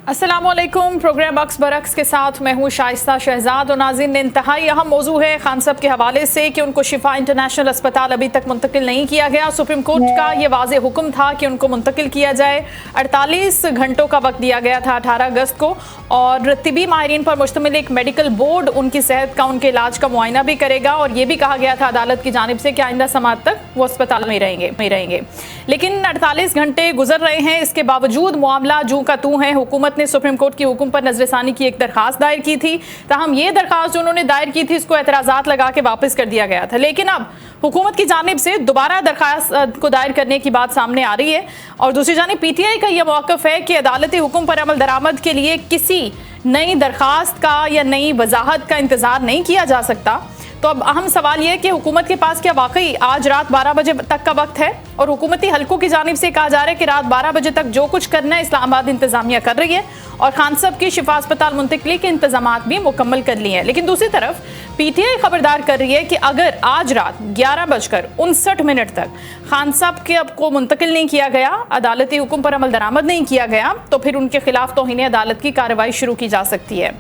अस्सलाम वालेकुम। प्रोग्राम अक्स बरक्स के साथ मैं हूँ शाइस्ता शहजाद और नाज़रीन, इंतहाई अहम मौजू है खान साहब के हवाले से कि उनको शिफा इंटरनेशनल अस्पताल अभी तक मुंतकिल नहीं किया गया। सुप्रीम कोर्ट का ये वाज़े हुक्म था कि उनको मुंतकिल किया जाए। 48 घंटों का वक्त दिया गया था 18 अगस्त को, और तिबी माहिरीन पर मुश्तमिल एक मेडिकल बोर्ड उनकी सेहत का, उनके इलाज का मुआयना भी करेगा। और ये भी कहा गया था अदालत की जानिब से कि आइंदा समात तक वो अस्पताल में रहेंगे। लेकिन 48 घंटे गुजर रहे हैं, इसके बावजूद मामला जूं का तूं है। हुकूमत ने सुप्रीम कोर्ट की हुक्म पर नजरसानी की एक दरखास्त दायर की थी, ताहम ये दरखास्त जो उन्होंने दायर की थी इसको एतराजात लगा के वापस कर दिया गया था। लेकिन अब हुकूमत की जानिब से दोबारा दरखास्त को दायर करने की बात सामने आ रही है। और दूसरी जानिब पीटीआई का यह मौक़िफ़ है कि अदालती हुक्म पर अमल दरामद के लिए किसी नई दरखास्त का या नई वजाहत का इंतज़ार नहीं किया जा सकता। तो अब अहम सवाल ये है कि हुकूमत के पास क्या वाकई आज रात 12 बजे तक का वक्त है? और हुकूमती हलकों की जानिब से कहा जा रहा है कि रात 12 बजे तक जो कुछ करना है इस्लामाबाद इंतजामिया कर रही है, और खान साहब की शिफा अस्पताल मुंतकली के इंतजामात भी मुकम्मल कर लिए हैं। लेकिन दूसरी तरफ पीटीआई खबरदार कर रही है कि अगर आज रात 11:59 तक खान साहब के को मुंतकिल नहीं किया गया, अदालती हुक्म पर अमल दरामद नहीं किया गया, तो फिर उनके खिलाफ तौहीन अदालत की कार्रवाई शुरू की जा सकती है।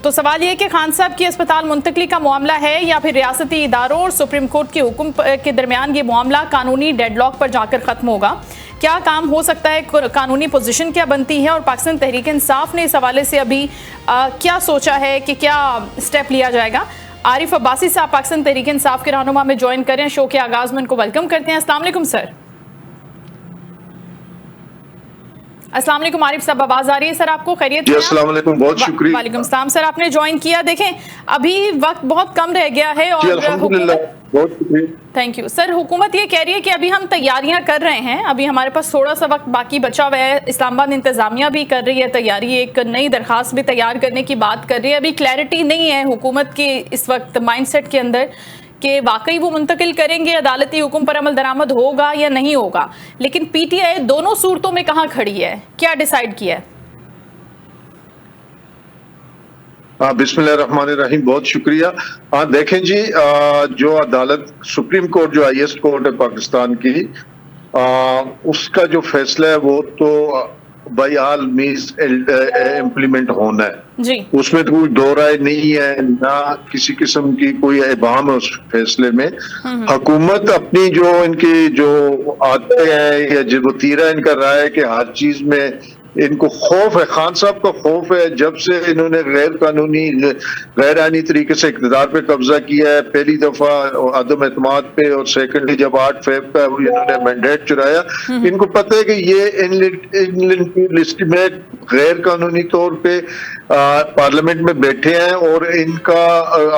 तो सवाल ये कि खान साहब की अस्पताल मुंतकली का मामला है या फिर रियासती इदारों और सुप्रीम कोर्ट के हुक्म के दरमियान ये मामला कानूनी डेडलॉक पर जाकर ख़त्म होगा? क्या काम हो सकता है? कानूनी पोजीशन क्या बनती है? और पाकिस्तान तहरीक इंसाफ ने इस हवाले से अभी क्या सोचा है कि क्या स्टेप लिया जाएगा? आरिफ अब्बासी साहब पाकिस्तान तहरीक इंसाफ के रहनुमा में ज्वाइन करें। शो के आगाज़ में उनको वेलकम करते हैं। अस्सलाम वालेकुम सर। अस्सलाम वालेकुम आरिफ साहब, आवाज आ रही है सर आपको? खैरियत है? अस्सलाम वालेकुम, बहुत शुक्रिया। वालेकुम सलाम सर, आपने ज्वाइन किया। देखें अभी वक्त बहुत कम रह गया है और बहुत शुक्रिया, थैंक यू सर। हुकूमत ये कह रही है कि अभी हम तैयारियां कर रहे हैं, अभी हमारे पास थोड़ा सा वक्त बाकी बचा हुआ है। इस्लामाबाद इंतजामिया भी कर रही है तैयारी, एक नई दरखास्त भी तैयार करने की बात कर रही है। अभी क्लैरिटी नहीं है हुकूमत के इस वक्त माइंडसेट के अंदर कि वाकई वो मुंतकिल करेंगे, अदालती हुक्म पर अमल दरामद होगा या नहीं होगा। लेकिन पीटीआई दोनों सूरतों में कहाँ खड़ी है, क्या डिसाइड किया है? बिस्मिल्लाहिर्रहमानिर्रहीम, बहुत शुक्रिया। देखें जी, जो अदालत सुप्रीम कोर्ट जो हाईएस्ट कोर्ट है पाकिस्तान की, उसका जो फैसला है वो तो बाई ऑल मीन्स इम्प्लीमेंट होना है जी। उसमें तो कोई दो राय नहीं है, ना किसी किस्म की कोई इबाम है उस फैसले में। हुकूमत अपनी जो इनकी जो आते हैं या जो वतीरा इनका रहा है कि हर चीज में इनको खौफ है, खान साहब का खौफ है। जब से इन्होंने गैर कानूनी गैर आईनी तरीके से इक़्तिदार पे कब्जा किया है, पहली दफा अदम एतमाद पे, और सेकेंडली जब 8 फेब का इन्होंने मैंडेट चुराया, इनको पता है कि ये इन लिस्ट में गैर कानूनी तौर पे पार्लियामेंट में बैठे हैं और इनका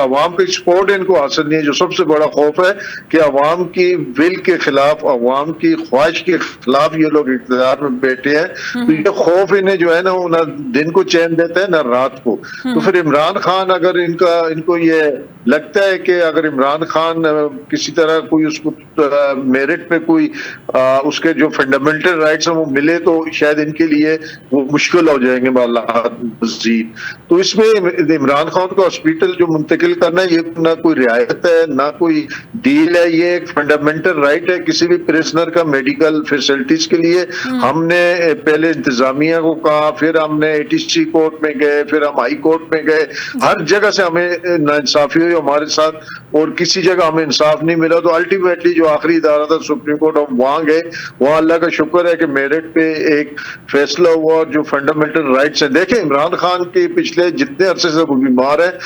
अवाम की सपोर्ट इनको हासिल नहीं है। जो सबसे बड़ा खौफ है कि अवाम की विल के खिलाफ, अवाम की ख्वाहिश के खिलाफ ये लोग इक़्तिदार में बैठे हैं। तो ये खौफ इन्हें जो है ना, वो ना दिन को चैन देता है ना रात को। तो फिर इमरान खान, अगर इनको ये लगता है कि अगर इमरान खान किसी तरह कोई उसको मेरिट पे कोई उसके जो फंडामेंटल राइट्स हैं वो मिले, तो शायद इनके लिए वो मुश्किल हो जाएंगे मज़ीद। तो इसमें इमरान खान को हॉस्पिटल जो मुंतकिल करना है, ये ना कोई रियायत है ना कोई डील है, ये एक फंडामेंटल राइट है किसी भी प्रिजनर का मेडिकल फैसिलिटीज के लिए। हमने पहले इंतजामिया को कहा, फिर हमने एटीसी कोर्ट में गए, फिर हम हाई कोर्ट में गए, हर जगह से हमें नाइंसाफी हुई हमारे साथ और किसी जगह हमें इंसाफ नहीं मिला। तो अल्टीमेटली जो आखिरी इदारा था सुप्रीम कोर्ट, हम वहां गए। वहां अल्लाह का शुक्र है कि मेरिट पे एक फैसला हुआ और जो फंडामेंटल राइट्स है। देखें इमरान खान के पिछले जितने अरसे से वो बीमार है,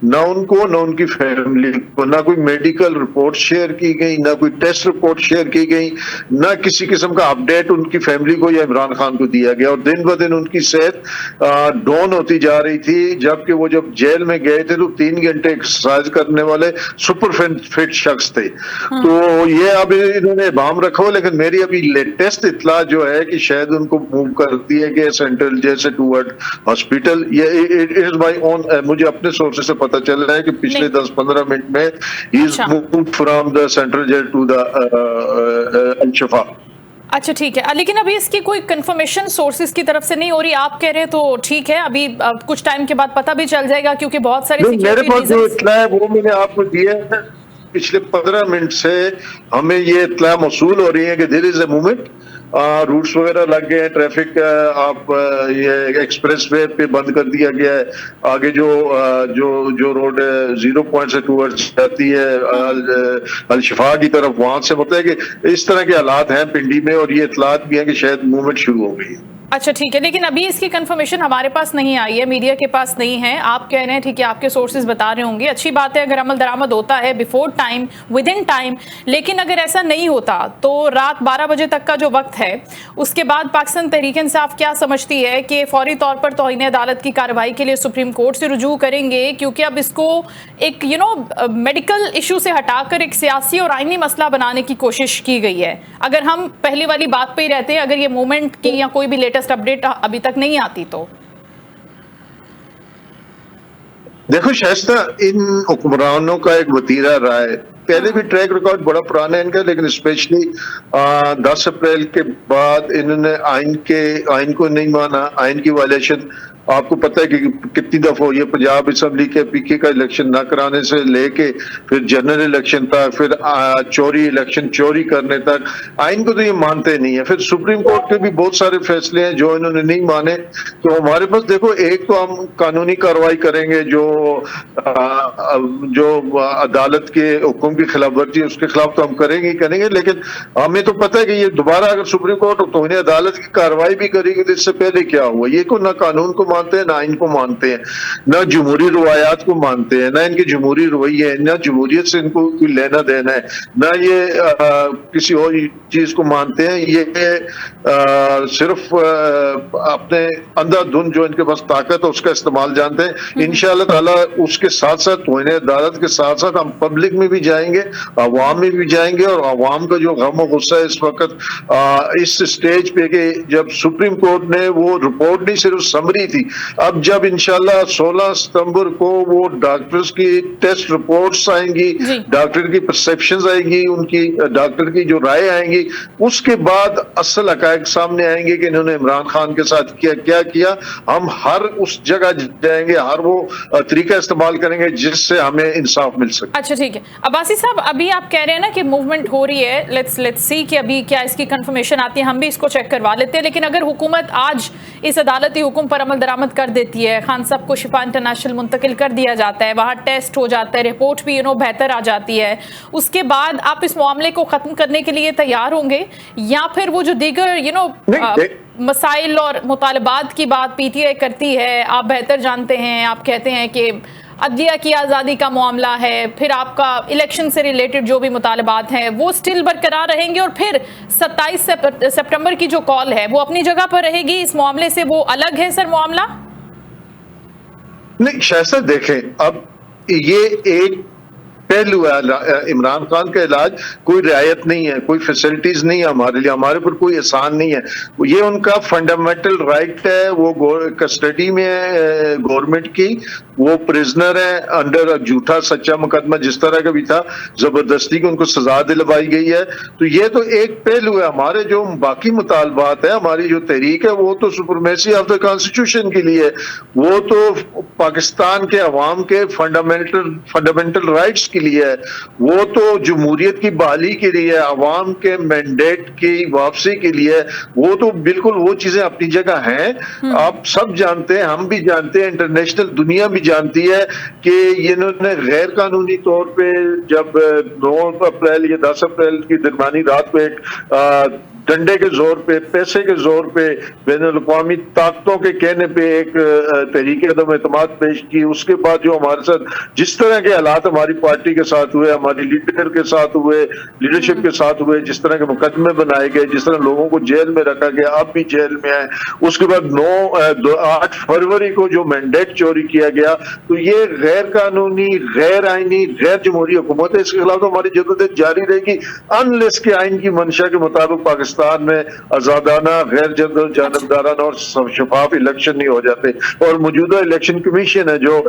ना उनको ना उनकी फैमिली को ना कोई मेडिकल रिपोर्ट शेयर की गई, ना कोई टेस्ट रिपोर्ट शेयर की गई, ना किसी किस्म का अपडेट उनकी फैमिली को या इमरान खान को दिया गया। और दिन ब दिन उनकी सेहत डाउन होती जा रही थी। जबकि वो जब जेल में गए थे तो 3 घंटे एक्सरसाइज करने वाले सुपर फिट शख्स थे। तो ये अब इन्होंने बाम रखो, लेकिन मेरी अभी लेटेस्ट इतला जो है कि शायद उनको मूव कर दिया गया सेंट्रल जेल से टूवर्ड हॉस्पिटल। ये इट इज माय ओन, मुझे अपने सोर्सेस से पता चल रहा है कि पिछले 10-15 मिनट में ही is moved from the central jail to the Al-Shifa. अच्छा ठीक है, लेकिन अभी इसकी कोई कंफर्मेशन सोर्सेज की तरफ से नहीं हो रही। आप कह रहे हैं तो ठीक है, अभी कुछ टाइम के बाद पता भी चल जाएगा, क्योंकि बहुत सारे मेरे पास जो इत्तला है वो मैंने आपको दिया है। पिछले 15 मिनट से हमें ये इत्तला मौसूल हो रही है कि देयर इज अ मूवमेंट روٹس وغیرہ لگ گئے ہیں, ٹریفک آپ یہ ایکسپریس وے پہ بند کر دیا گیا ہے, آگے جو روڈ 0 پوائنٹ سے ٹورڈز جاتی ہے الشفا کی طرف, وہاں سے ہوتا ہے کہ اس طرح کے حالات ہیں پنڈی میں, اور یہ اطلاعات بھی ہیں کہ شاید موومنٹ شروع ہو گئی ہے. اچھا ٹھیک ہے, لیکن ابھی اس کی کنفرمیشن ہمارے پاس نہیں آئی ہے, میڈیا کے پاس نہیں ہے. آپ کہہ رہے ہیں ٹھیک ہے, آپ کے سورسز بتا رہے ہوں گے, اچھی بات ہے اگر عمل درآمد ہوتا ہے before time, with in time, لیکن اگر ایسا نہیں ہوتا تو رات 12 بجے تک کا جو وقت ہے اس کے بعد پاکستان تحریک انصاف کیا سمجھتی ہے کہ فوری طور پر توہین عدالت کی کارروائی کے لیے سپریم کورٹ سے رجوع کریں گے, کیونکہ اب اس کو ایک میڈیکل ایشو سے ہٹا کر ایک سیاسی اور آئینی مسئلہ بنانے کی کوشش کی گئی ہے. اگر ہم پہلی والی بات پہ ہی رہتے ہیں, اگر یہ موومنٹ کی یا کوئی بھی لیٹسٹ اپڈیٹ ابھی تک نہیں آتی تو دیکھو شائستہ, ان حکمرانوں کا ایک وتیرہ رہا ہے, پہلے بھی ٹریک ریکارڈ بڑا پرانا ہے ان کا, لیکن اسپیشلی 10 اپریل کے بعد انہوں نے آئین کو نہیں مانا, آئین کی وائلیشن آپ کو پتہ ہے کہ کتنی دفعہ ہوئی ہے. پنجاب اسمبلی کے پی کے کا الیکشن نہ کرانے سے لے کے پھر جنرل الیکشن تک, پھر الیکشن چوری کرنے تک, آئین کو تو یہ مانتے نہیں ہیں. پھر سپریم کورٹ کے بھی بہت سارے فیصلے ہیں جو انہوں نے نہیں مانے. تو ہمارے پاس دیکھو, ایک تو ہم قانونی کارروائی کریں گے, جو عدالت کے حکم کی خلاف ورزی ہے اس کے خلاف تو ہم کریں گے, لیکن ہمیں تو پتہ ہے کہ یہ دوبارہ اگر سپریم کورٹ توہین عدالت کی کارروائی بھی کرے گی تو اس سے پہلے کیا ہوا, یہ کو نہ قانون کو مانتے ہیں, نہ آئین کو مانتے ہیں, نہ جمہوری روایات کو مانتے ہیں, نہ ان کے جمہوری رویے ہیں, نہ جمہوریت سے ان کو کوئی لینا دینا ہے, نہ یہ کسی اور چیز کو مانتے ہیں. یہ صرف اپنے اندھا دھن جو ان کے پاس طاقت ہے اس کا استعمال جانتے ہیں. انشاءاللہ تعالی اس کے ساتھ ساتھ توہین عدالت کے ساتھ ساتھ ہم پبلک میں بھی جائیں گے, عوام میں بھی جائیں گے, اور عوام کا جو غم و غصہ ہے اس وقت اس سٹیج پہ کہ جب سپریم کورٹ نے وہ رپورٹ نہیں صرف سمری تھی, اب جب انشاءاللہ 16 ستمبر کو وہ ڈاکٹرز کی ٹیسٹ رپورٹس آئیں گی, ڈاکٹر کی پرسیپشنز آئیں گی, ان کی ڈاکٹر کی جو رائے آئیں گی, اس کے بعد اصل حقائق سامنے آئیں گے کہ انہوں نے عمران خان کے ساتھ کیا کیا. ہم ہر اس جگہ جائیں گے, ہر وہ طریقہ استعمال کریں گے جس سے ہمیں انصاف مل سکے. اچھا ٹھیک ہے, عباسی صاحب ابھی آپ کہہ رہے ہیں نا کہ موومنٹ ہو رہی ہے, لیٹس سی کہ ابھی کیا اس کی کنفرمیشن آتی ہے, ہم بھی اس کو چیک کروا لیتے ہیں. لیکن اگر حکومت آج اس عدالتی حکم پر عمل درآمد کر دیتی ہے, خان صاحب کو شفا انٹرنیشنل منتقل کر دیا جاتا ہے, وہاں ٹیسٹ ہو جاتا ہے, رپورٹ بھی بہتر آ جاتی ہے, اس کے بعد آپ اس معاملے کو ختم کرنے کے لیے تیار ہوں گے, یا پھر وہ جو دیگر مسائل اور مطالبات کی بات پی ٹی آئی کرتی ہے, آپ بہتر جانتے ہیں, آپ کہتے ہیں کہ عدلیہ کی آزادی کا معاملہ ہے, پھر آپ کا الیکشن سے ریلیٹڈ جو بھی مطالبات ہیں وہ سٹل برقرار رہیں گے, اور پھر 27 سپٹمبر کی جو کال ہے وہ اپنی جگہ پر رہے گی, اس معاملے سے وہ الگ ہے سر معاملہ؟ نہیں شائستہ, دیکھیں اب یہ ایک پہلو ہے, عمران خان کا علاج کوئی رعایت نہیں ہے, کوئی فیسلٹیز نہیں ہے ہمارے لیے, ہمارے پر کوئی احسان نہیں ہے, یہ ان کا فنڈامنٹل رائٹ ہے, وہ کسٹڈی میں ہے گورنمنٹ کی, وہ پرزنر ہیں انڈر جھوٹا سچا مقدمہ جس طرح کا بھی تھا, زبردستی کو ان کو سزا دلوائی گئی ہے. تو یہ تو ایک پہلو ہے. ہمارے جو باقی مطالبات ہیں, ہماری جو تحریک ہے وہ تو سپرمیسی آف دا کانسٹیٹیوشن کے لیے, وہ تو پاکستان کے عوام کے فنڈامنٹل رائٹس کے لیے ہے, وہ تو جمہوریت کی بحالی کے لیے, عوام کے مینڈیٹ کی واپسی کے لیے, وہ تو بالکل وہ چیزیں اپنی جگہ ہیں. آپ سب جانتے ہیں, ہم بھی جانتے ہیں, انٹرنیشنل دنیا بھی جانتی ہے کہ انہوں نے غیر قانونی طور پہ جب 9 اپریل یا 10 اپریل کی درمیانی رات کو ایک ڈنڈے کے زور پہ, پیسے کے زور پہ, بین الاقوامی طاقتوں کے کہنے پہ ایک تحریک عدم اعتماد پیش کی. اس کے بعد جو ہمارے ساتھ جس طرح کے حالات ہماری پارٹی کے ساتھ ہوئے, ہماری لیڈر کے ساتھ ہوئے, لیڈرشپ کے ساتھ ہوئے, جس طرح کے مقدمے بنائے گئے, جس طرح لوگوں کو جیل میں رکھا گیا, اب بھی جیل میں ہیں, اس کے بعد 8 فروری کو جو مینڈیٹ چوری کیا گیا, تو یہ غیر قانونی, غیر آئینی, غیر جمہوری حکومت ہے. اس کے خلاف تو ہماری جدوجہد جاری رہے گی انلیس کے آئین کی منشا کے مطابق پاکستان میں آزادانہ, غیر جانبدارانہ اور شفاف الیکشن نہیں ہو جاتے. اور موجودہ الیکشن کمیشن ہے جو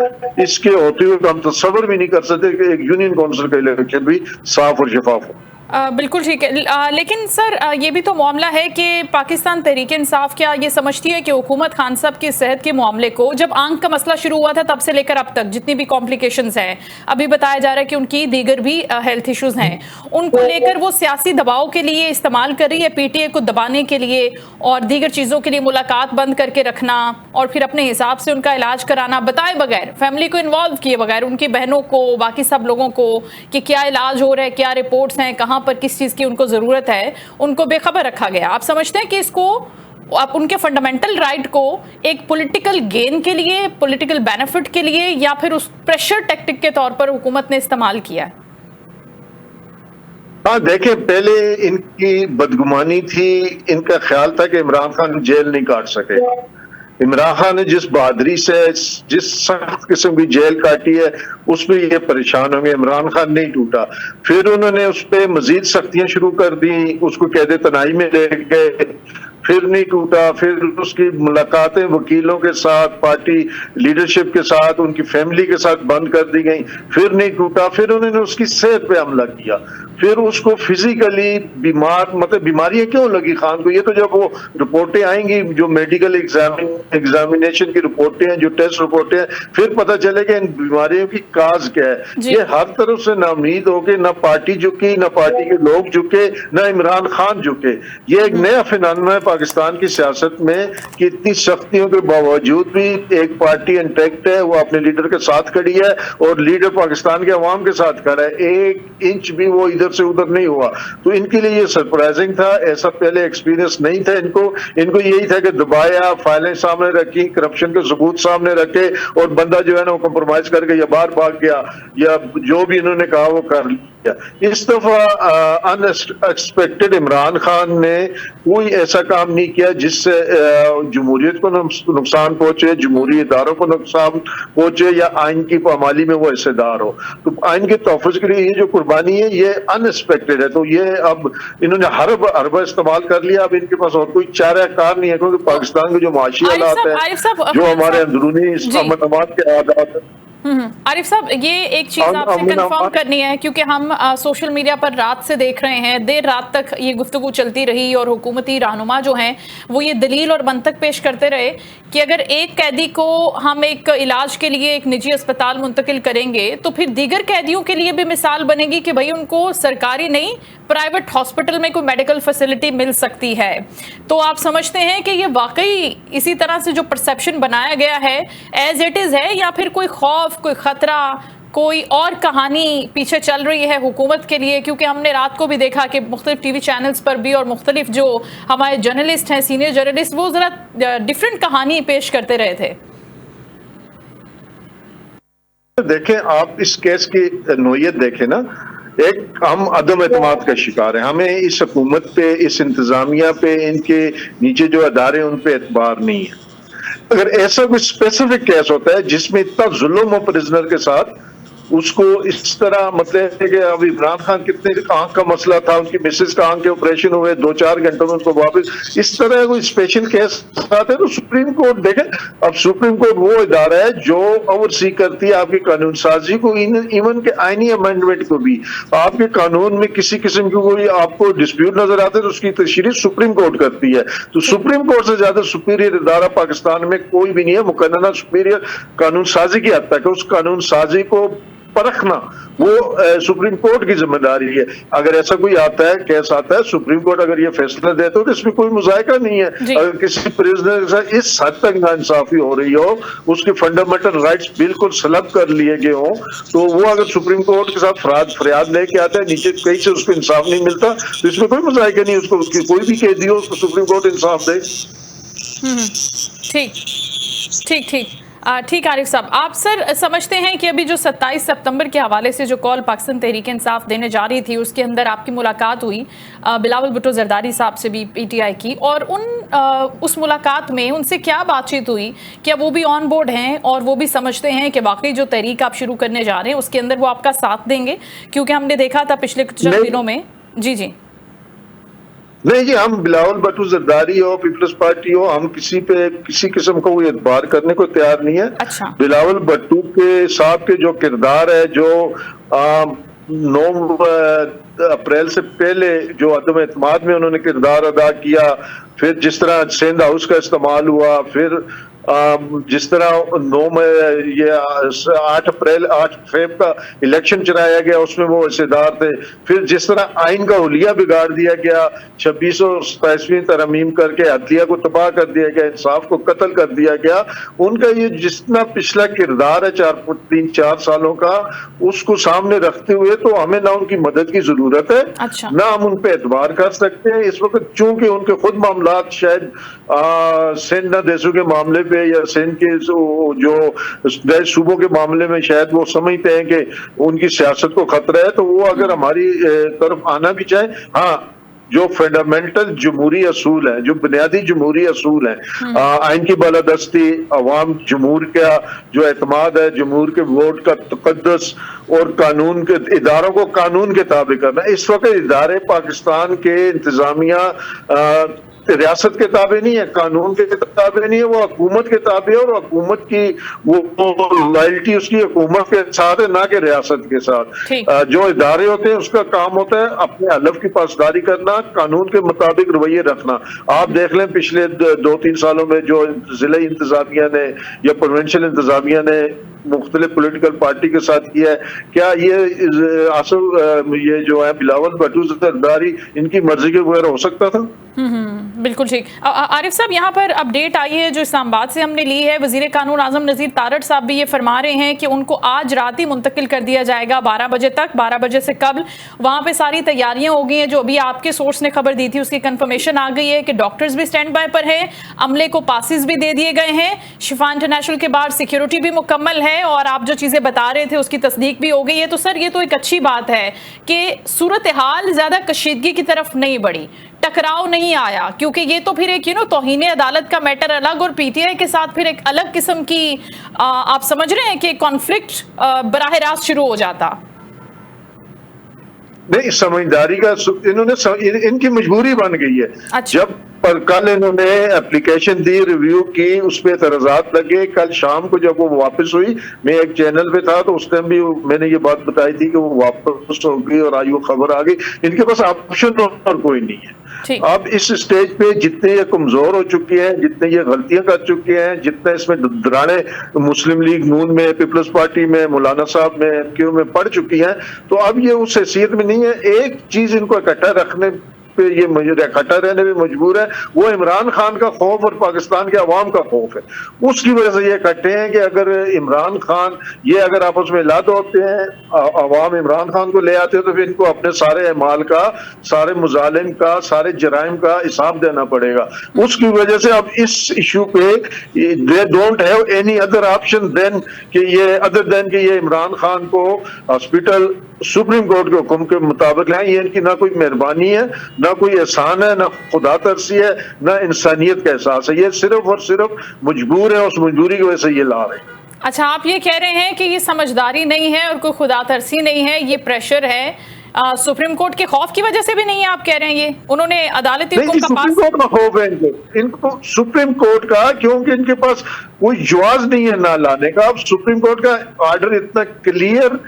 اس کے ہوتے ہوئے ہم تصور بھی نہیں کر سکتے کہ ایک یونین کونسل کا الیکشن بھی صاف اور شفاف ہو. बिल्कुल ठीक है, लेकिन सर ये भी तो मामला है कि पाकिस्तान तहरीक इंसाफ क्या ये समझती है कि हुकूमत खान साहब की सेहत के मामले को, जब आंख का मसला शुरू हुआ था तब से लेकर अब तक जितनी भी कॉम्प्लिकेशंस हैं, अभी बताया जा रहा है कि उनकी दीगर भी हेल्थ इश्यूज हैं, उनको लेकर वो सियासी दबाव के लिए इस्तेमाल कर रही है, पीटीए को दबाने के लिए और दीगर चीज़ों के लिए मुलाकात बंद करके रखना और फिर अपने हिसाब से उनका इलाज कराना, बताए बगैर, फैमिली को इन्वॉल्व किए बगैर, उनकी बहनों को, बाकी सब लोगों को कि क्या इलाज हो रहा है, क्या रिपोर्ट्स हैं, कहाँ पर किस चीज़ की उनको ज़रूरत है, उनको बेखबर रखा गया। आप समझते हैं कि इसको, आप उनके फंडामेंटल राइट को एक पॉलिटिकल गेन के लिए, पॉलिटिकल बेनिफिट के लिए, या फिर उस प्रेशर टैक्टिक के तौर पर हुकूमत ने इस्तेमाल किया है? हाँ देखें, पहले इनकी बदगुमानी थी, इनका ख्याल था कि इमरान खान जेल नहीं काट सके। इमरान खान ने जिस बहादुरी से, जिस सख्त किस्म की जेल काटी है, उस पर ये परेशान होंगे। इमरान खान नहीं टूटा, फिर उन्होंने उस पर मजीद सख्तियां शुरू कर दी, उसको कैद तनाई में ले गए, फिर नहीं टूटा। फिर उसकी मुलाकातें वकीलों के साथ, पार्टी लीडरशिप के साथ, उनकी फैमिली के साथ बंद कर दी गई, फिर नहीं टूटा। फिर उन्होंने उसकी सेहत पे हमला किया, फिर उसको फिजिकली बीमार, मतलब बीमारियां क्यों लगी खान को, ये तो जब वो रिपोर्टें आएंगी, जो मेडिकल एग्जामिनेशन की रिपोर्टें हैं, जो टेस्ट रिपोर्टें हैं, फिर पता चलेगा इन बीमारियों की काज क्या है। ये हर तरफ से नाउमीद हो के, ना पार्टी झुकी, ना पार्टी के लोग झुके, ना इमरान खान झुके। ये एक नया फिनोमेना है पाकिस्तान की सियासत में कि इतनी सख्तियों के बावजूद भी एक पार्टी इंटैक्ट है, वो अपने लीडर के साथ खड़ी है और लीडर पाकिस्तान के अवाम के साथ खड़ा है, एक इंच भी वो इधर से उधर नहीं हुआ। तो इनके लिए ये सरप्राइजिंग था, ऐसा पहले एक्सपीरियंस नहीं था इनको यही था कि दबाया, फाइलें सामने रखी, करप्शन के सबूत सामने रखे और बंदा जो है ना वो कंप्रोमाइज करके या बाहर भाग गया या जो भी इन्होंने कहा वो कर लिया। इस दफा अनएक्सपेक्टेड इमरान खान ने कोई ऐसा काम नहीं किया जिससे जमहूरियत को नुकसान पहुंचे, जमहूरी इदारों को नुकसान पहुंचे या आइन की पामाली में वो हिस्सेदार हो। तो आइन के तहफ़्फ़ुज़ के लिए ये जो कुर्बानी है ये अनएक्सपेक्टेड है। तो ये अब इन्होंने हरबा इस्तेमाल कर लिया, अब इनके पास और कोई चारा कार नहीं है, क्योंकि पाकिस्तान के जो माशी हालात है, जो हमारे अंदरूनी अमन के आदात है। आरिफ साहब, ये एक चीज आपसे कंफर्म करनी है, क्योंकि हम सोशल मीडिया पर रात से देख रहे हैं, देर रात तक ये गुफ्तगू चलती रही और हुकूमती रहनुमा जो हैं वो ये दलील और मंतक पेश करते रहे कि अगर एक कैदी को हम एक इलाज के लिए एक निजी अस्पताल मुंतकिल करेंगे तो फिर दीगर कैदियों के लिए भी मिसाल बनेगी कि भाई उनको सरकारी नहीं, प्राइवेट हॉस्पिटल में कोई मेडिकल फैसिलिटी मिल सकती है। तो आप समझते हैं कि ये वाकई इसी तरह से जो परसेप्शन बनाया गया है एज इट इज़ है, या फिर कोई खौफ, कोई खतरा, कोई और कहानी पीछे चल रही है हुकूमत के लिए? क्योंकि हमने रात को भी देखा कि मुख्तलिफ टीवी चैनल्स पर भी और मुख्तलिफ जो हमारे जर्नलिस्ट हैं, सीनियर जर्नलिस्ट, वो ज़रा डिफरेंट कहानी पेश करते रहे थे। देखें, आप इस केस की नोयत देखें ना, एक हम अदम एतमाद का शिकार है, हमें इस हुकूमत पे, इस इंतजामिया पे, इनके नीचे जो अदारे उन पे एतबार नहीं है। अगर ऐसा कोई स्पेसिफिक केस होता है जिसमें इतना जुल्म हो प्रिजनर के साथ, उसको इस तरह, मतलब है कि अब इमरान खान कितने आंख का मसला था, उनकी मिसेज का आंख के ऑपरेशन हुए 2-4 घंटों में उनको वापस, इस तरह कोई स्पेशल केस आते हैं तो सुप्रीम कोर्ट देखे। अब सुप्रीम कोर्ट वो इदारा है जो ओवरसी करती है आपकी कानून साजी को, इवन के आईनी अमेंडमेंट को भी। आपके कानून में किसी किस्म की कोई आपको डिस्प्यूट नजर आते है तो उसकी तशरीह सुप्रीम कोर्ट करती है। तो सुप्रीम कोर्ट से ज्यादा सुपीरियर इदारा पाकिस्तान में कोई भी नहीं है, मुकन्ना सुपीरियर कानून साजी की हद तक है। उस कानून साजी को परखना वो सुप्रीम कोर्ट की जिम्मेदारी है। अगर ऐसा कोई आता है, केस आता है, सुप्रीम कोर्ट अगर ये फैसला देते हो तो इसमें कोई मुजायका नहीं है। अगर किसी प्रिजनर के साथ इस हद तक नाइंसाफी हो रही हो, उसके फंडामेंटल राइट्स बिल्कुल सलब कर लिए गए हो, तो वो अगर सुप्रीम कोर्ट के साथ फरियाद लेके आता है, नीचे कहीं से उसको इंसाफ नहीं मिलता, तो इसमें कोई मुजायका नहीं, उसको कोई भी कैदी हो उसको सुप्रीम कोर्ट इंसाफ दे। ठीक ठीक आरिफ साहब, आप सर समझते हैं कि अभी जो 27 सितंबर के हवाले से जो कॉल पाकिस्तान तहरीक इंसाफ देने जा रही थी, उसके अंदर आपकी मुलाकात हुई बिलावल भुट्टो जरदारी साहब से भी पीटीआई की, और उस मुलाकात में उनसे क्या बातचीत हुई? क्या वो भी ऑन बोर्ड हैं और वो भी समझते हैं कि वाकई जो तहरीक आप शुरू करने जा रहे हैं उसके अंदर वो आपका साथ देंगे? क्योंकि हमने देखा था पिछले कुछ दिनों में। जी नहीं जी, हम बिलावल भुट्टो जरदारी हो, पीपल्स पार्टी हो, हम किसी पे किसी किस्म का कोई एतबार करने को तैयार नहीं है। अच्छा। बिलावल भुट्टो के साहब के जो किरदार है, जो 9 अप्रैल से पहले जो अदम एतमाद में उन्होंने किरदार अदा किया, फिर जिस तरह सेंध हाउस का इस्तेमाल हुआ, फिर जिस तरह 8 फेब का इलेक्शन चलाया गया उसमें वो हिस्सेदार थे, फिर जिस तरह आइन का हुलिया बिगाड़ दिया गया, 2627वीं तरमीम करके अदलिया को तबाह कर दिया गया, इंसाफ को कत्ल कर दिया गया, उनका ये जितना पिछला किरदार है 3-4 सालों का, उसको सामने रखते हुए तो हमें ना उनकी मदद की जरूरत है, अच्छा। ना हम उन पे एतबार कर सकते हैं इस वक्त, चूंकि उनके खुद मामलात शायद सिंध देशों के मामले पे या सिंध के जो सूबों के मामले में शायद वो समझते हैं कि उनकी सियासत को खतरा है, तो वो अगर हमारी तरफ आना भी चाहे, हाँ जो फंडामेंटल जमहूरी असूल है, जो बुनियादी जमहूरी असूल है, आइन की बालादस्ती, अवाम जमहूर का जो एतमाद है, जमहूर के वोट का तकद्दुस और कानून के इदारों को कानून के ताबे करना, इस वक्त इदारे पाकिस्तान के इंतजामिया रियासत के ताबे नहीं है, कानून के ताबे नहीं है, वो हुकूमत के ताबे है, और हुकूमत की वो लॉयल्टी उसकी हुकूमत के साथ है, ना कि रियासत के साथ। जो इदारे होते हैं उसका काम होता है अपने हलफ की पासदारी करना, कानून के मुताबिक रवैये रखना। आप देख लें पिछले 2-3 सालों में जो जिला इंतजामिया ने या प्रोविंशियल इंतजामिया ने मुख्तलिफ पॉलिटिकल पार्टी के साथ किया है, क्या ये जो है बिलावल भट्टू जरदारी इनकी मर्जी के बगैर हो सकता था? बिल्कुल ठीक। आरिफ साहब, यहाँ पर अपडेट आई है जो इस्लामाबाद से हमने ली है, वजीर कानून आजम नज़ीर तारड़ साहब भी ये फरमा रहे हैं कि उनको आज रात ही मुंतकिल कर दिया जाएगा 12 बजे तक, 12 बजे से कबल वहाँ पे सारी तैयारियां हो गई हैं। जो अभी आपके सोर्स ने खबर दी थी उसकी कंफर्मेशन आ गई है कि डॉक्टर्स भी स्टैंड बाय पर हैं, अमले को पासिस भी दे दिए गए हैं, शिफा इंटरनेशनल के बाहर सिक्योरिटी भी मुकम्मल है, और आप जो चीज़ें बता रहे थे उसकी तस्दीक भी हो गई है। तो सर ये तो एक अच्छी बात है कि सूरत हाल ज़्यादा कशीदगी की तरफ नहीं बढ़ी, टकराव नहीं आया, क्योंकि ये तो फिर एक तौहीन अदालत का मैटर अलग और पीटीआई के साथ फिर एक अलग किस्म की आप समझ रहे हैं कि कॉन्फ्लिक्ट बराह रास्त शुरू हो जाता। नहीं, समझदारी का इनकी मजबूरी बन गई है। अच्छा। जब पर कल इन्होंने एप्लीकेशन दी, रिव्यू की, उस पे एतराज़ात लगे, कल शाम को जब वो वापस हुई, मैं एक चैनल पे था तो उस टाइम भी मैंने ये बात बताई थी कि वो वापस हो गई और आई वो खबर आ गई। इनके पास ऑप्शन और कोई नहीं है। अब इस स्टेज पे जितने ये कमजोर हो चुके हैं, जितने ये गलतियां कर चुके हैं, जितने इसमें दराने मुस्लिम लीग नून में, पीपल्स पार्टी में, मौलाना साहब में, एमक्यू में पड़ चुकी हैं, तो अब ये उस हैसियत में नहीं है। एक चीज इनको इकट्ठा रखने पे ये इकट्ठा रहने में मजबूर है, वो इमरान खान का खौफ और पाकिस्तान के अवाम का खौफ है। उसकी वजह से ये इकट्ठे हैं कि अगर इमरान खान ये अगर आपस में ला होते हैं, अवाम इमरान खान को ले आते हैं, तो फिर इनको अपने सारे अमाल का, सारे मुजालिम का, सारे जराइम का हिसाब देना पड़ेगा। उसकी वजह से अब इस इशू पे they don't have any other option than कि ये इमरान खान को हॉस्पिटल सुप्रीम कोर्ट के हुक्म के मुताबिक लाएं। ये इनकी ना कोई मेहरबानी है, ना कोई एहसान है, ना खुदा तरसी है, ना इंसानियत का एहसास है। ये सिर्फ और सिर्फ मजबूर है, उस मजबूरी की वजह से ये ला रहे हैं। अच्छा, आप ये कह रहे हैं कि ये समझदारी नहीं है और कोई खुदा तरसी नहीं है, ये प्रेशर है सुप्रीम कोर्ट के खौफ की वजह से भी नहीं है, आप कह रहे हैं ये उन्होंने अदालती हुक्म का पास। सुप्रीम कोर्ट का खौफ है इनको सुप्रीम कोर्ट का, क्योंकि इनके पास कोई जवाब नहीं है ना लाने का। अब सुप्रीम कोर्ट का ऑर्डर इतना क्लियर,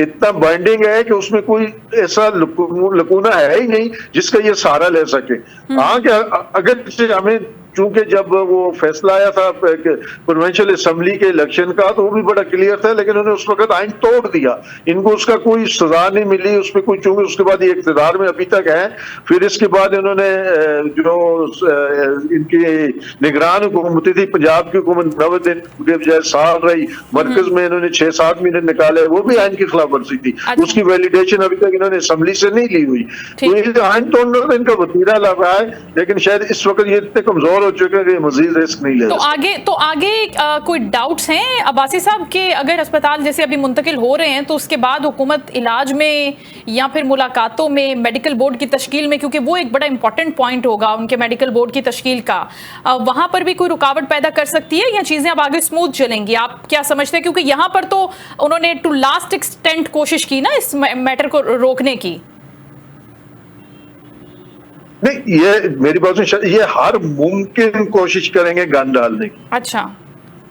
इतना बाइंडिंग है कि उसमें कोई ऐसा लकूना है ही नहीं जिसका ये सहारा ले सके। हाँ, क्या अगर हमें चूंकि जब वो फैसला आया था प्रोविंशियल असेंबली के इलेक्शन का, तो वो भी बड़ा क्लियर था, लेकिन उन्होंने उस वक्त आइन तोड़ दिया, इनको उसका कोई सजा नहीं मिली उस पर कोई, चूंकि उसके बाद ये इक़्तिदार में अभी तक है। फिर इसके बाद इन्होंने जो इनकी निगरान हुकूमत थी, पंजाब की हुकूमत 9 दिन के बजाय साल रही, मरकज में इन्होंने 6-7 महीने निकाले, वो भी आइन की खिलाफ वर्जी थी। उसकी वैलिडेशन अभी तक इन्होंने असेंबली से नहीं ली हुई, तो ये आइन तोड़ने का इनका वतीरा लगा है। लेकिन शायद इस वक्त ये इतने कमजोर हो चुके हैं कि मजीद रिस्क नहीं ले। तो आगे कोई डाउट्स हैं अब्बासी साहब के, अगर अस्पताल जैसे अभी मुंतकिल हो रहे हैं तो उसके बाद हुकूमत इलाज में या फिर मुलाकातों में, मेडिकल बोर्ड की तश्कील में, क्योंकि वो एक बड़ा इंपॉर्टेंट पॉइंट होगा उनके मेडिकल बोर्ड की तश्कील का, वहां पर भी कोई रुकावट पैदा कर सकती है या चीजें अब आगे स्मूथ चलेंगी? आप क्या समझते हैं? क्योंकि यहाँ पर तो उन्होंने टू लास्ट एक्सटेंट कोशिश की ना इस मैटर को रोकने की। नहीं, ये मेरी बात सुन, ये हर मुमकिन कोशिश करेंगे गन डालने की। अच्छा।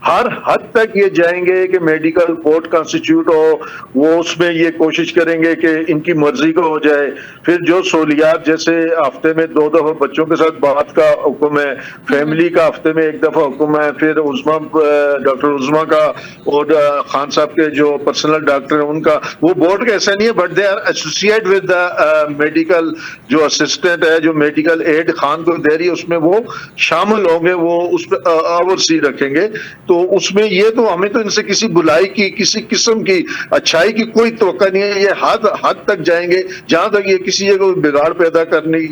ہر حد تک یہ جائیں گے کہ میڈیکل بورڈ کانسٹیٹیوٹ ہو, وہ اس میں یہ کوشش کریں گے کہ ان کی مرضی کو ہو جائے. پھر جو سہولیات جیسے ہفتے میں 2 دفعہ بچوں کے ساتھ بات کا حکم ہے, فیملی کا ہفتے میں 1 دفعہ حکم ہے, پھر عظما ڈاکٹر عظما کا اور خان صاحب کے جو پرسنل ڈاکٹر ہیں ان کا, وہ بورڈ کا ایسا نہیں ہے but they are associate with the medical جو اسسٹنٹ ہے, جو میڈیکل ایڈ خان کو دے رہی ہے, اس میں وہ شامل ہوں گے, وہ اس پہ اوورسی رکھیں گے. تو اس میں یہ تو ہمیں تو ان سے کسی بلائی کی, کسی قسم کی اچھائی کی کوئی توقع نہیں ہے. یہ حد تک جائیں گے جہاں تک یہ کسی جگہ بگاڑ پیدا کرنے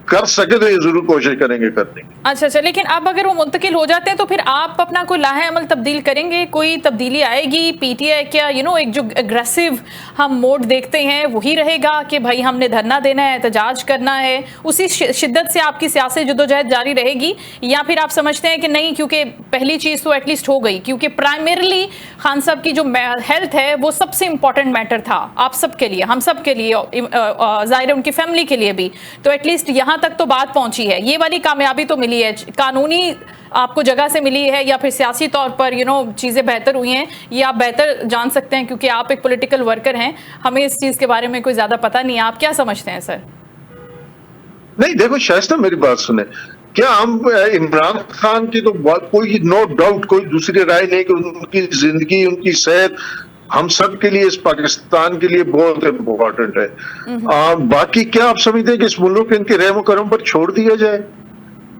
کر سکے تو یہ ضرور کوشش کریں گے کرنے کی. اچھا, لیکن اب اگر وہ منتقل ہو جاتے ہیں تو پھر آپ اپنا کوئی لاہ عمل تبدیل کریں گے؟ کوئی تبدیلی آئے گی؟ پی ٹی آئی کیا ایک جو اگریسو ہم موڈ دیکھتے ہیں وہی رہے گا کہ بھائی ہم نے دھرنا دینا ہے, احتجاج کرنا ہے, اسی شدت سے آپ کی سیاسی جدوجہد جاری رہے گی, یا پھر آپ سمجھتے ہیں کہ نہیں کیونکہ پہلی چیز تو ایٹ لیسٹ ہو گئی, کیونکہ پرائمریلی خان صاحب کی جو ہیلتھ ہے وہ سب سے امپورٹنٹ میٹر تھا آپ سب کے لیے, ہم سب کے لیے, ظاہر ہے ان کی فیملی کے لیے بھی, تو ایٹ لیسٹ یہاں تک تو بات پہنچی ہے, یہ والی کامیابی تو ملی ہے. قانونی آپ کو جگہ سے ملی ہے یا پھر سیاسی طور پر چیزیں بہتر ہوئی ہیں, یہ آپ بہتر جان سکتے ہیں کیونکہ آپ ایک پولیٹیکل ورکر ہیں, ہمیں اس چیز کے بارے میں کوئی زیادہ پتہ نہیں ہے. آپ کیا سمجھتے ہیں سر؟ نہیں دیکھو شائستہ, میری بات سنیں, کیا ہم عمران خان کی تو کوئی نو ڈاؤٹ کوئی دوسری رائے نہیں کہ ان کی زندگی, ان کی صحت ہم سب کے لیے, اس پاکستان کے لیے بہت امپورٹنٹ ہے. باقی کیا آپ سمجھتے ہیں کہ اس ملک کے ان کے رحم و کرم پر چھوڑ دیا جائے؟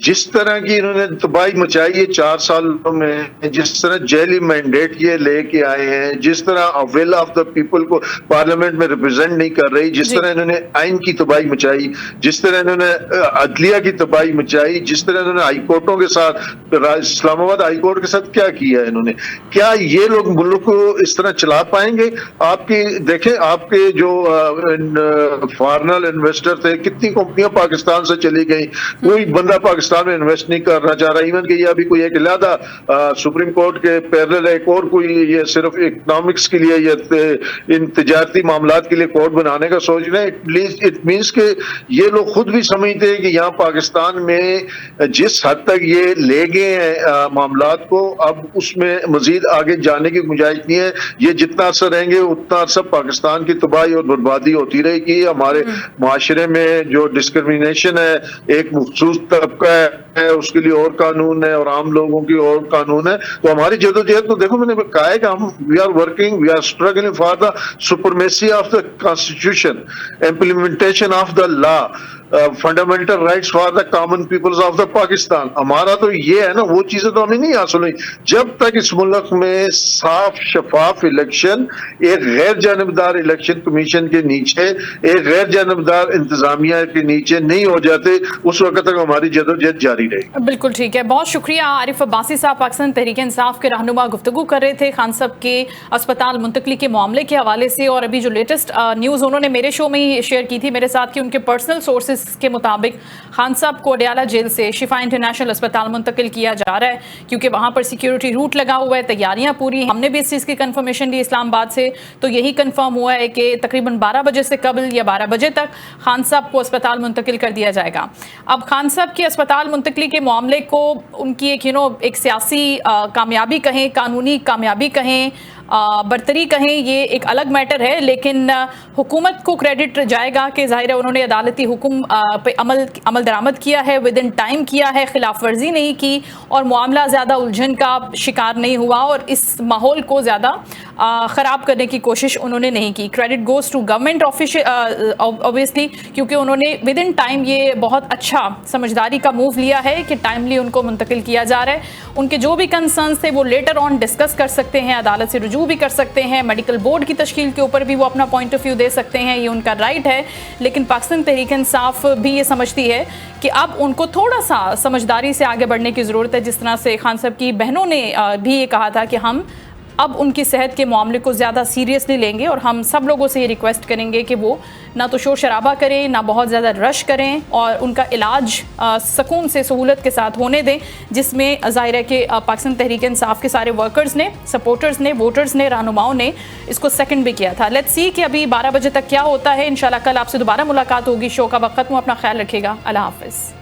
جس طرح کی انہوں نے تباہی مچائی ہے 4 سالوں میں, جس طرح جیلی مینڈیٹ یہ لے کے آئے ہیں, جس طرح ول آف دا پیپل کو پارلیمنٹ میں ریپرزینٹ نہیں کر رہی, جس طرح انہوں نے آئین کی تباہی مچائی, جس طرح انہوں نے عدلیہ کی تباہی مچائی, جس طرح انہوں نے ہائی کورٹوں کے ساتھ, اسلام آباد ہائی کورٹ کے ساتھ کیا کیا ہے انہوں نے, کیا یہ لوگ ملک کو اس طرح چلا پائیں گے؟ آپ کی دیکھیں, آپ کے جو فارنر انویسٹر تھے, کتنی کمپنیاں پاکستان سے چلی گئیں, کوئی بندہ پاکستان میں انویسٹ نہیں کرنا چاہ رہا. ایون کہ یہ ابھی کوئی ایک علیحدہ سپریم کورٹ کے پیرل ایک اور کوئی یہ صرف اکنامکس کے لیے یا ان تجارتی معاملات کے لیے کورٹ بنانے کا سوچ رہے ہیں. اٹ مینس کہ یہ لوگ خود بھی سمجھتے ہیں کہ یہاں پاکستان میں جس حد تک یہ لے گئے ہیں معاملات کو, اب اس میں مزید آگے جانے کی گنجائش نہیں ہے. یہ جتنا عرصہ رہیں گے اتنا عرصہ پاکستان کی تباہی اور بربادی ہوتی رہے گی. ہمارے معاشرے میں جو ڈسکرمنیشن ہے, ایک مخصوص طبقہ ہے اس کے لیے اور قانون ہے اور عام لوگوں کی اور قانون ہے. تو ہماری جدوجہد تو دیکھو, میں نے کہا ہے کہ ہم we are working, we are struggling for the supremacy of the constitution, implementation of the law, fundamental rights for the common peoples of the Pakistan. ہمارا تو یہ ہے نا, وہ چیزیں تو ہمیں نہیں حاصل ہوئی جب تک اس ملک میں صاف شفاف الیکشن, ایک غیر جانبدار الیکشن کمیشن کے نیچے, ایک غیر جانبدار انتظامیہ کے نیچے نہیں ہو جاتے, اس وقت تک ہماری جدوجہد جاری رہے. بالکل ٹھیک ہے, بہت شکریہ. عارف عباسی صاحب پاکستان تحریک انصاف کے رہنما گفتگو کر رہے تھے خان صاحب کے اسپتال منتقلی کے معاملے کے حوالے سے, اور ابھی جو لیٹسٹ نیوز انہوں نے میرے شو میں ہی شیئر کی تھی میرے ساتھ کہ ان کے پرسنل سورسز کے مطابق خان صاحب کو اڈیالہ جیل سے شفا انٹرنیشنل اسپتال منتقل کیا جا رہا ہے, کیونکہ وہاں پر سیکیورٹی روٹ لگا ہوا ہے, تیاریاں پوری. ہم نے بھی اس چیز کی کنفرمیشن لی اسلام آباد سے, تو یہی کنفرم ہوا ہے کہ تقریباً 12 بجے سے قبل یا 12 بجے تک خان صاحب کو اسپتال منتقل کر دیا جائے گا. اب خان صاحب کی اسپتال منتقلی کے معاملے کو ان کی ایک سیاسی کامیابی کہیں, قانونی کامیابی کہیں, برتری کہیں, یہ ایک الگ میٹر ہے, لیکن حکومت کو کریڈٹ جائے گا کہ ظاہر ہے انہوں نے عدالتی حکم پہ عمل درآمد کیا ہے, ود ان ٹائم کیا ہے, خلاف ورزی نہیں کی, اور معاملہ زیادہ الجھن کا شکار نہیں ہوا, اور اس ماحول کو زیادہ خراب کرنے کی کوشش انہوں نے نہیں کی. Credit goes to government obviously, کیونکہ انہوں نے ود ان ٹائم یہ بہت اچھا سمجھداری کا موو لیا ہے کہ ٹائملی ان کو منتقل کیا جا رہا ہے. ان کے جو بھی کنسرنز تھے وہ لیٹر آن ڈسکس کر سکتے ہیں, عدالت سے رجوع بھی کر سکتے ہیں, میڈیکل بورڈ کی تشکیل کے اوپر بھی وہ اپنا پوائنٹ آف ویو دے سکتے ہیں, یہ ان کا رائٹ ہے. لیکن پاکستان تحریک انصاف بھی یہ سمجھتی ہے کہ اب ان کو تھوڑا سا سمجھداری سے آگے بڑھنے کی ضرورت ہے, جس طرح سے خان صاحب کی بہنوں نے بھی یہ کہا تھا کہ ہم اب ان کی صحت کے معاملے کو زیادہ سیریسلی لیں گے, اور ہم سب لوگوں سے یہ ریکویسٹ کریں گے کہ وہ نہ تو شور شرابہ کریں, نہ بہت زیادہ رش کریں, اور ان کا علاج سکون سے سہولت کے ساتھ ہونے دیں, جس میں ظاہر ہے کہ پاکستان تحریک انصاف کے سارے ورکرز نے, سپورٹرز نے, ووٹرز نے, رہنماؤں نے اس کو سیکنڈ بھی کیا تھا. لیٹس سی کہ ابھی 12 بجے تک کیا ہوتا ہے. انشاءاللہ کل آپ سے دوبارہ ملاقات ہوگی. شو کا وقت ختم ہو, اپنا خیال رکھیے گا. اللہ حافظ.